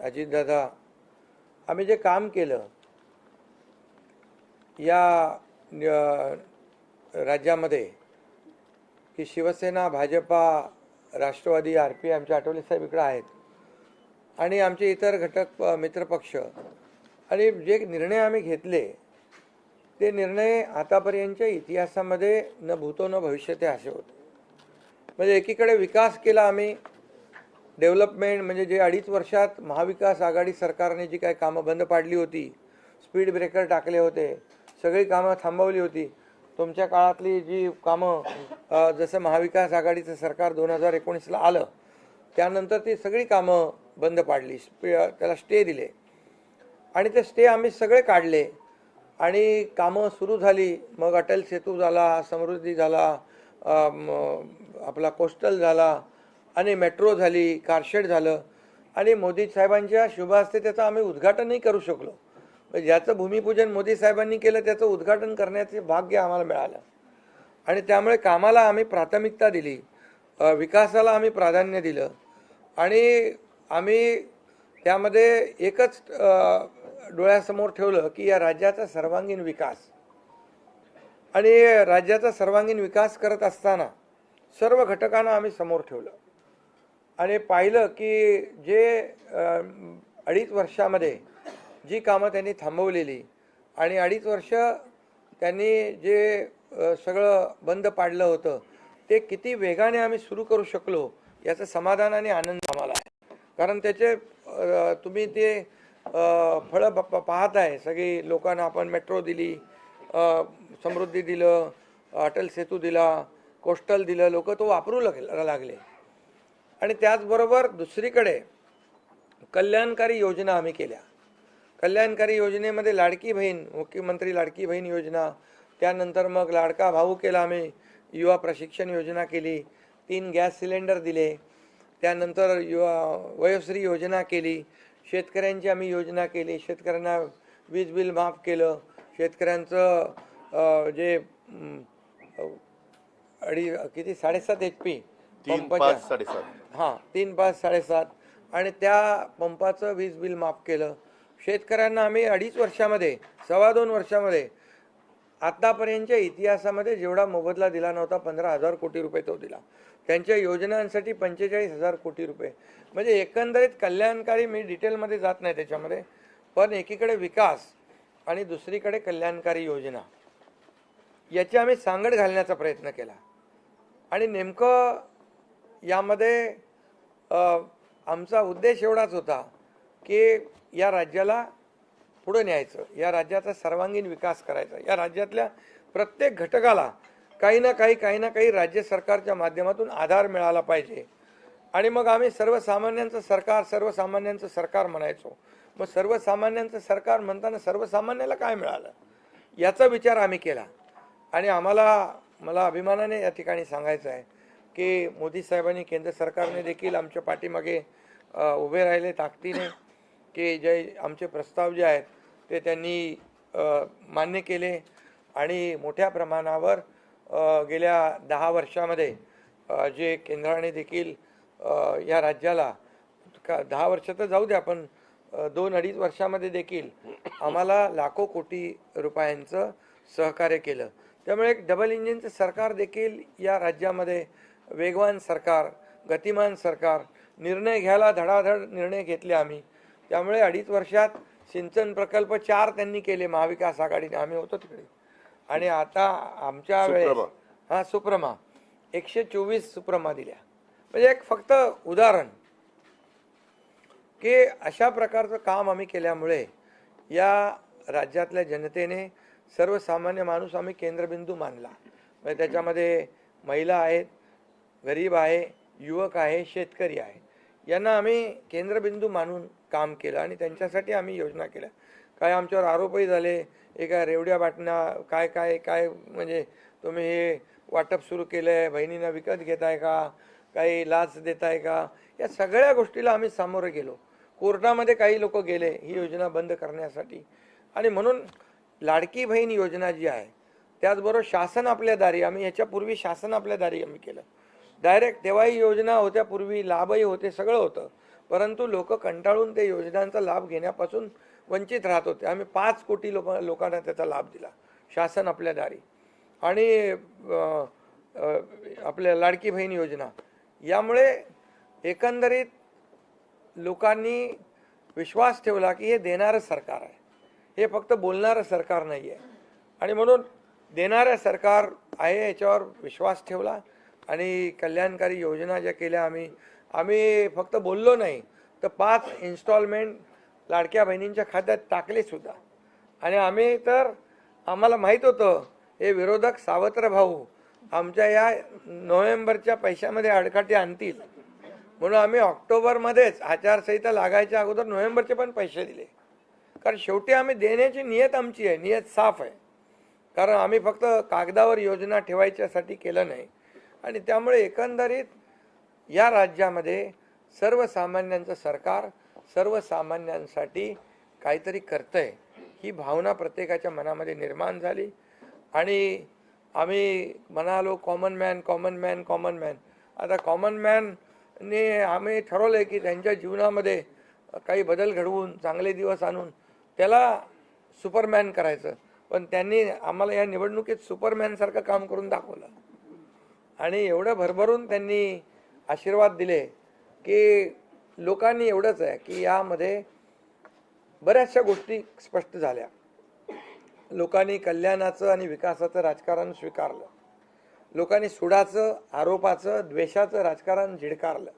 अजितदादा, आम्ही जे काम केलं या राज्यामध्ये की शिवसेना, भाजपा, राष्ट्रवादी, RP, आमचे आठवले साहेब इकडे आहेत आणि आमचे इतर घटक मित्रपक्ष, आणि जे निर्णय आम्ही घेतले ते निर्णय आतापर्यंतच्या इतिहासामध्ये न भूतो न भविष्यते असे होते. म्हणजे एकीकडे विकास केला आम्ही, डेव्हलपमेंट, म्हणजे जे 2.5 वर्षात महाविकास आघाडी सरकारने जी काही कामं बंद पाडली होती, स्पीड ब्रेकर टाकले होते, सगळी कामं थांबवली होती. तुमच्या काळातली जी कामं, जसं महाविकास आघाडीचं सरकार 2019ला आलं त्यानंतर ती सगळी कामं बंद पाडली, त्याला स्टे दिले आणि ते स्टे आम्ही सगळे काढले आणि कामं सुरू झाली. मग अटल सेतू झाला, समृद्धी झाला, आपला कोस्टल झाला आणि मेट्रो झाली, कारशेड झालं आणि मोदी साहेबांच्या शुभ हस्ते त्याचं आम्ही उद्घाटनही करू शकलो. ज्याचं भूमिपूजन मोदी साहेबांनी केलं त्याचं उद्घाटन करण्याचे भाग्य आम्हाला मिळालं आणि त्यामुळे कामाला आम्ही प्राथमिकता दिली, विकासाला आम्ही प्राधान्य दिलं आणि आम्ही त्यामध्ये एकच डोळ्यासमोर ठेवलं की या राज्याचा सर्वांगीण विकास. आणि राज्याचा सर्वांगीण विकास करत असताना सर्व घटकांना आम्ही समोर ठेवलं आणि पाहिलं की जे 2.5 वर्षामध्ये जी कामं त्यांनी थांबवलेली आणि 2.5 वर्ष त्यांनी जे सगळं बंद पाडलं होतं ते किती वेगाने आम्ही सुरू करू शकलो याचं समाधान आणि आनंद आम्हाला आहे. कारण त्याचे तुम्ही ते फळं पाहत आहे. सगळी लोकांना आपण मेट्रो दिली, समृद्धी दिलं, अटल सेतू दिला, कोस्टल दिलं, लोक तो वापरू लागले. आणि त्याचबरोबर दुसरीकडे कल्याणकारी योजना आम्ही केल्या. कल्याणकारी योजनेमध्ये लाडकी बहीण, मुख्यमंत्री लाडकी बहीण योजना, त्यानंतर मग लाडका भाऊ केला आम्ही, युवा प्रशिक्षण योजना केली, 3 गॅस सिलेंडर दिले, त्यानंतर वयोश्री योजना केली, शेतकऱ्यांची आम्ही योजना केली, शेतकऱ्यांना वीज बिल माफ केलं, शेतकऱ्यांचं जे किती 7.5 HP 3.5-7.5 हां 3.5-7.5 आणि त्या पंपाचं वीज बिल माफ केलं. शेतकऱ्यांना आम्ही 2.5 वर्षामध्ये, 2.25 वर्षामध्ये आतापर्यंतच्या इतिहासामध्ये जेवढा मोबदला दिला नव्हता 15,000 कोटी रुपये तो दिला. त्यांच्या योजनांसाठी 45,000 कोटी रुपये. म्हणजे एकंदरीत कल्याणकारी, मी डिटेलमध्ये जात नाही त्याच्यामध्ये, पण एकीकडे विकास आणि दुसरीकडे कल्याणकारी योजना याची आम्ही सांगड घालण्याचा प्रयत्न केला. आणि नेमकं यामध्ये आमचा उद्देश एवढाच होता की या राज्याला पुढे न्यायचं, या राज्याचा सर्वांगीण विकास करायचा, या राज्यातल्या प्रत्येक घटकाला काही ना काही राज्य सरकारच्या माध्यमातून आधार मिळाला पाहिजे. आणि मग आम्ही सर्वसामान्यांचं सरकार म्हणायचो. मग सर्वसामान्यांचं सरकार म्हणताना सर्वसामान्याला काय मिळालं याचा विचार आम्ही केला. आणि मला अभिमानाने या ठिकाणी सांगायचं आहे की मोदी साहेबांनी, केंद्र सरकारने देखील आमच्या पाठीमागे उभे राहिले ताकदीने, की जे आमचे प्रस्ताव जे आहेत ते त्यांनी मान्य केले आणि मोठ्या प्रमाणावर गेल्या 10 वर्षामध्ये जे केंद्राने देखील या राज्याला 10 वर्ष तर जाऊ द्या, पण 2-2.5 वर्षामध्ये देखील आम्हाला लाखो कोटी रुपयांचं सहकार्य केलं. त्यामुळे एक डबल इंजिनचं सरकार देखील या राज्यामध्ये, वेगवान सरकार, गतिमान सरकार, निर्णय घ्यायला धडाधड निर्णय घेतले आम्ही. त्यामुळे 2.5 वर्षात सिंचन प्रकल्प 4 त्यांनी केले महाविकास आघाडीने, आम्ही होतो तिकडे. आणि आता आमच्या वेळेस सुप्रमा 124 सुप्रमा दिल्या. म्हणजे एक फक्त उदाहरण की अशा प्रकारचं काम आम्ही केल्यामुळे या राज्यातल्या जनतेने, सर्वसामान्य माणूस आम्ही केंद्रबिंदू मानला. म्हणजे त्याच्यामध्ये महिला आहेत, गरीब आहे, युवक आहे, शेतकरी आहे, यांना आम्ही केंद्रबिंदू मानून काम केलं आणि त्यांच्यासाठी आम्ही योजना केल्या. काय आमच्यावर आरोपही झाले, एका रेवड्या बाटण्या काय काय काय, म्हणजे तुम्ही हे वाटप सुरू केलं आहे, बहिणींना विकत घेताय का, काही लाच देताय का, या सगळ्या गोष्टीला आम्ही सामोरे गेलो. कोर्टामध्ये काही लोक गेले ही योजना बंद करण्यासाठी. आणि म्हणून लाडकी बहीण योजना जी आहे, त्याचबरोबर शासन आपल्या दारी, आम्ही ह्याच्यापूर्वी शासन आपल्या दारी आम्ही केलं डायरेक्ट. तेव्हाही योजना होत्या, पूर्वी लाभही होते, सगळं होतं, परंतु लोक कंटाळून ते योजनांचा लाभ घेण्यापासून वंचित राहत होते. आम्ही 5 कोटी लोकांना त्याचा लाभ दिला शासन आपल्या दारी. आणि आपल्या लाडकी बहीण योजना, यामुळे एकंदरीत लोकांनी विश्वास ठेवला की हे देणारं सरकार आहे, हे फक्त बोलणारं सरकार नाही आहे. आणि म्हणून देणारं सरकार आहे याच्यावर विश्वास ठेवला आणि कल्याणकारी योजना ज्या केल्या आम्ही फक्त बोललो नाही तर 5 इन्स्टॉलमेंट लाडक्या बहिणींच्या खात्यात टाकले सुद्धा. आणि आम्ही तर आम्हाला माहीत होतं हे विरोधक सावत्र भाऊ आमच्या या नोव्हेंबरच्या पैशामध्ये अडकाटी आणतील, म्हणून आम्ही ऑक्टोबरमध्येच आचारसंहिता लागायच्या अगोदर नोव्हेंबरचे पण पैसे दिले. कारण शेवटी आम्ही देण्याची नियत आमची आहे, नियत साफ आहे. कारण आम्ही फक्त कागदावर योजना ठेवायच्यासाठी केलं नाही. आणि त्यामुळे एकंदरीत या राज्यामध्ये सर्वसामान्यांचं सरकार सर्वसामान्यांसाठी काहीतरी करतंय ही भावना प्रत्येकाच्या मनामध्ये निर्माण झाली. आणि आम्ही म्हणालो common man common man common man. आता कॉमन मॅनने आम्ही ठरवलं आहे की त्यांच्या जीवनामध्ये काही बदल घडवून चांगले दिवस आणून त्याला सुपरमॅन करायचं. पण त्यांनी आम्हाला या निवडणुकीत सुपरमॅनसारखं काम करून दाखवलं आणि एवढं भरभरून त्यांनी आशीर्वाद दिले की लोकांनी एवढंच आहे की यामध्ये बऱ्याचशा गोष्टी स्पष्ट झाल्या. लोकांनी कल्याणाचं आणि विकासाचं राजकारण स्वीकारलं. लोकांनी सुडाचं, आरोपाचं, द्वेषाचं राजकारण झिडकारलं.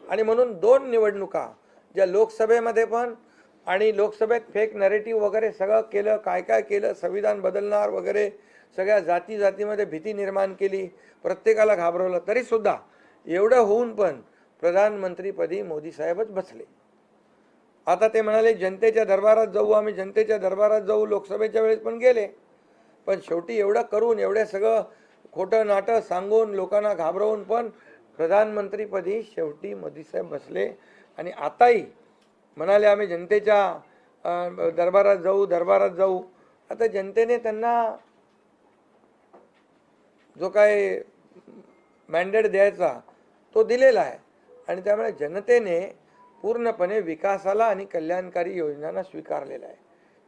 आणि म्हणून 2 निवडणुका ज्या लोकसभेमध्ये पण आणि लोकसभेत फेक नरेटिव्ह वगैरे सगळं केलं, काय काय केलं, संविधान बदलणार वगैरे, सगळ्या जातीमध्ये भीती निर्माण केली, प्रत्येकाला घाबरवलं, तरीसुद्धा एवढं होऊन पण प्रधानमंत्रीपदी मोदी साहेबच बसले. आता ते म्हणाले जनतेच्या दरबारात जाऊ, आम्ही जनतेच्या दरबारात जाऊ, लोकसभेच्या वेळेस पण गेले. पण शेवटी एवढं करून एवढं सगळं खोटं नाटं सांगून लोकांना घाबरवून पण प्रधानमंत्रीपदी शेवटी मोदी साहेब बसले. आणि आताही म्हणाले आम्ही जनतेच्या दरबारात जाऊ. आता जनतेने त्यांना जो काय मॅन्डेट द्यायचा तो दिलेला आहे. आणि त्यामुळे जनतेने पूर्णपणे विकासाला आणि कल्याणकारी योजनांना स्वीकारलेला आहे.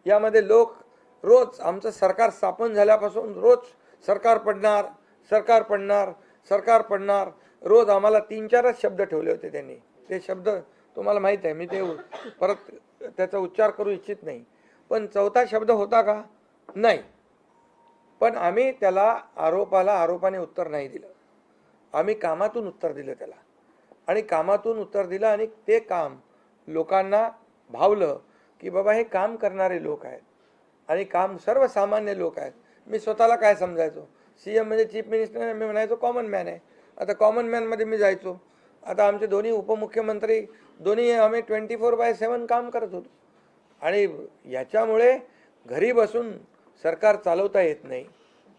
यामध्ये लोक रोज आमचं सरकार स्थापन झाल्यापासून रोज सरकार पडणार रोज आम्हाला 3-4च शब्द ठेवले होते त्यांनी. ते शब्द तुम्हाला माहीत आहे, मी ते परत त्याचा उच्चार करू इच्छित नाही. पण 4था शब्द होता का? नाही. पण आम्ही त्याला आरोपाने उत्तर नाही दिलं. आम्ही कामातून उत्तर दिलं त्याला. आणि कामातून उत्तर दिलं आणि ते काम लोकांना भावलं की बाबा हे काम करणारे लोक आहेत आणि काम सर्वसामान्य लोक आहेत. मी स्वतःला काय समजायचो, CM म्हणजे चीफ मिनिस्टर, मी म्हणायचो कॉमन मॅन आहे. आता कॉमन मॅनमध्ये मी जायचो. आता आमचे दोन्ही उपमुख्यमंत्री दोन्ही आम्ही 24/7 काम करत होतो. आणि याच्यामुळे घरी बसून सरकार चालवता येत नाही,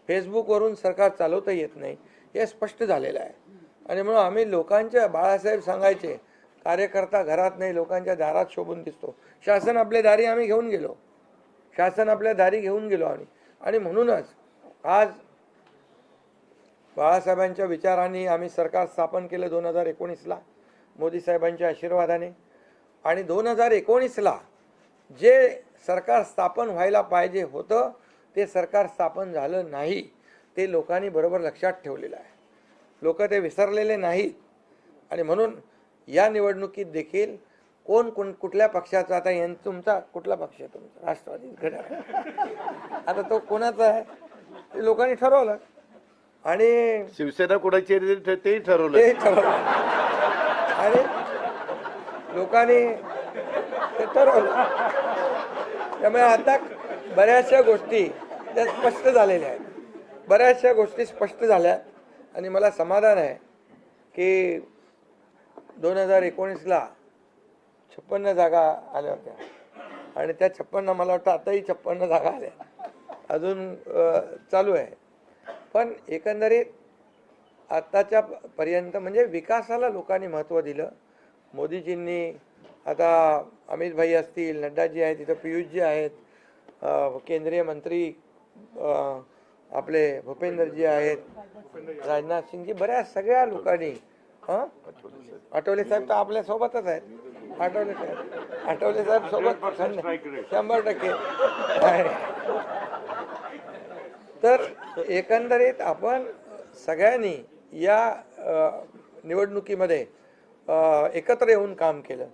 फेसबुकवरून सरकार चालवता येत नाही, हे स्पष्ट झालेलं आहे. आणि म्हणून आम्ही लोकांच्या, बाळासाहेब सांगायचे, कार्यकर्ता घरात नाही लोकांच्या दारात शोभून दिसतो. शासन आपल्या दारी आम्ही घेऊन गेलो आम्ही. आणि म्हणूनच आज बाळासाहेबांच्या विचारांनी आम्ही सरकार स्थापन केलं 2019ला मोदी साहेबांच्या आशीर्वादाने. आणि 2019ला जे सरकार स्थापन व्हायला पाहिजे होतं ते सरकार स्थापन झालं नाही, ते लोकांनी बरोबर लक्षात ठेवलेलं आहे. लोक ते विसरलेले नाहीत. आणि म्हणून या निवडणुकीत देखील कोण कुठल्या पक्षाचा, आता तुमचा कुठला पक्ष आहे? तुमचा राष्ट्रवादी घड्याळ. आता तो कोणाचा आहे ते लोकांनी ठरवलं. आणि शिवसेना कोणाची तेही ठरवलं. आणि लोकांनी ते ठरवलं. त्यामुळे आता बऱ्याचशा गोष्टी त्या स्पष्ट झालेल्या आहेत. आणि मला समाधान आहे की 2019ला 56 जागा आल्या होत्या. आणि त्या 56 मला वाटतं आताही 56 जागा आल्या, अजून चालू आहे. पण एकंदरीत आत्ताच्या पर्यंत म्हणजे विकासाला लोकांनी महत्त्व दिलं. मोदीजींनी, आता अमित भाई असतील, नड्डाजी आहेत, तिथं पियुषजी आहेत, केंद्रीय मंत्री आपले भूपेंद्रजी आहेत, राजनाथ सिंगजी, बऱ्याच सगळ्या लोकांनी हं? आठवले साहेब तर आपल्या सोबतच आहेत. आठवले साहेब सोबत 100% आहे. तर एकंदरीत आपण सगळ्यांनी या निवडणुकीमध्ये एकत्र येऊन काम केलं.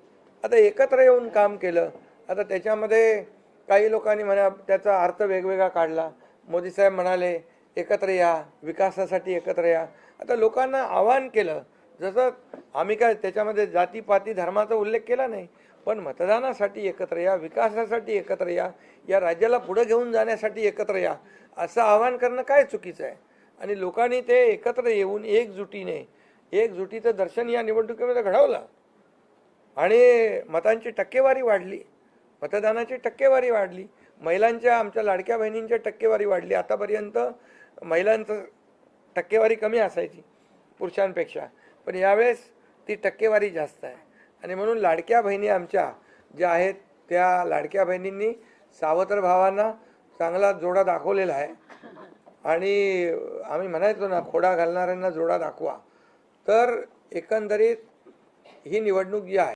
आता एकत्र येऊन काम केलं, आता त्याच्यामध्ये काही लोकांनी म्हणा त्याचा अर्थ वेगवेगळा काढला. मोदी साहेब म्हणाले एकत्र या, विकासासाठी एकत्र या. आता लोकांना आवाहन केलं, जसं आम्ही काय त्याच्यामध्ये जातीपाती धर्माचा उल्लेख केला नाही, पण मतदानासाठी एकत्र या, विकासासाठी एकत्र या राज्याला पुढे घेऊन जाण्यासाठी एकत्र या, असं आवाहन करणं काय चुकीचं आहे. आणि लोकांनी ते एकत्र येऊन एकजुटीचं दर्शन या निवडणुकीमध्ये घडवलं आणि मतांची टक्केवारी वाढली, मतदानाची टक्केवारी वाढली, महिलांच्या आमच्या लाडक्या बहिणींच्या टक्केवारी वाढली. आतापर्यंत महिलांचं टक्केवारी कमी असायची पुरुषांपेक्षा, पण यावेळेस ती टक्केवारी जास्त आहे. आणि म्हणून लाडक्या बहिणी आमच्या ज्या आहेत त्या लाडक्या बहिणींनी सावत्र भावांना चांगला जोडा दाखवलेला आहे. आणि आम्ही म्हणायचो ना, खोडा घालणाऱ्यांना जोडा दाखवा. तर एकंदरीत ही निवडणूक जी आहे